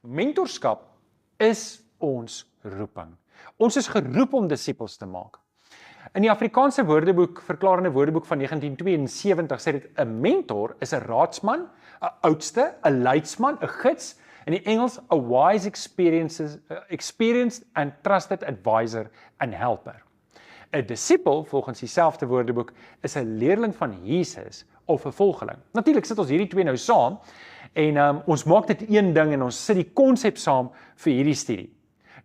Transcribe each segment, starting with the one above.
Mentorskap is ons roeping. Ons is geroep om disippels te maak. In die Afrikaanse woordeboek, verklarende woordeboek van 1972, sê dit 'n mentor is 'n raadsman, 'n oudste, 'n leidsman, 'n gids, in die Engels 'a wise experienced and trusted advisor and helper'. 'n Disipel, volgens dieselfde woordeboek, is 'n leerling van Jesus of 'n volgeling. Natuurlik sit ons hierdie twee nou saam en ons maak dit een ding en ons sit die konsep saam vir hierdie studie.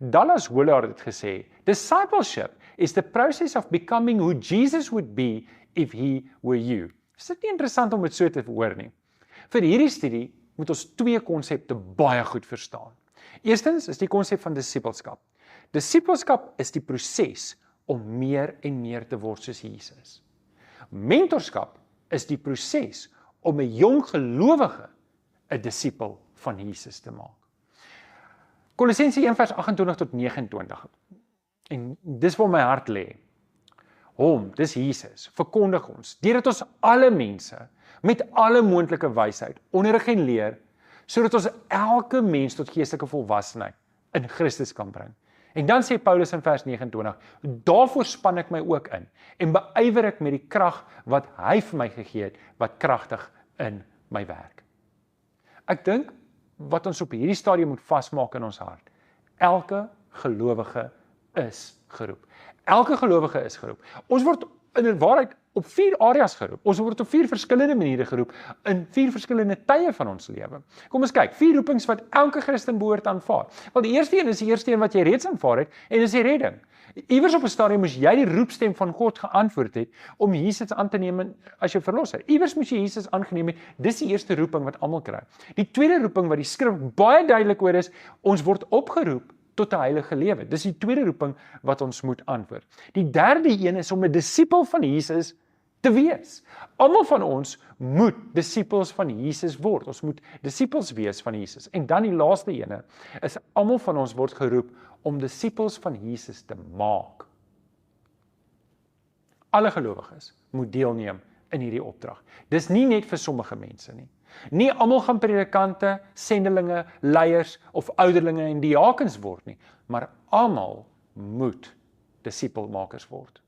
Dallas Willard het gesê, discipleship is the process of becoming who Jesus would be if he were you. Is dit nie interessant om dit so te hoor nie? Vir hierdie studie moet ons twee konsepte baie goed verstaan. Eerstens is die konsep van disipelskap. Disipelskap is die proses om meer en meer te word soos Jesus. Mentorskap is die proses om 'n jong gelowige 'n disipel van Jesus te maak. Kolossense 1 vers 28 tot 29. En dis waar my hart lê. Hom, dis Jesus, verkondig ons, deurdat ons alle mense met alle moontlike wysheid onderrig en leer, sodat ons elke mens tot geestelike volwassenheid in Christus kan bring. En dan sê Paulus in vers 29, daarvoor span ek my ook in en beywer ek met die krag wat hy vir my gegee het, wat kragtig in my werk. Ek dink wat ons op hierdie stadium moet vasmaak in ons hart, elke gelowige is geroep. Elke gelowige is geroep. Ons word in 'n waarheid op 4 areas geroep. Ons word op 4 verskillende maniere geroep in 4 verskillende tye van ons lewe. Kom ons kyk, 4 roepings wat elke Christen behoort aanvaar. Wel, die eerste een is die eerste een wat jy reeds aanvaar het en dis die redding. Iewers op 'n stadium moes jy die roepstem van God geantwoord het om Jesus aan te neem as jou verlosser. Iewers moes jy Jesus aangeneem het. Dis die eerste roeping wat almal kry. Die tweede roeping wat die skrif baie duidelik oor is, ons word opgeroep tot 'n heilige lewe. Dis die tweede roeping wat ons moet antwoord. Die derde een is om 'n disipel van Jesus te wees. Almal van ons moet disipels van Jesus word. Ons moet disipels wees van Jesus. En dan die laaste ene is almal van ons word geroep om disipels van Jesus te maak. Alle gelowiges moet deelneem in hierdie opdrag. Dis nie net vir sommige mense nie. Nie almal gaan predikante, sendelinge, leiers of ouderlinge en diakens word nie, maar almal moet disipelmakers word.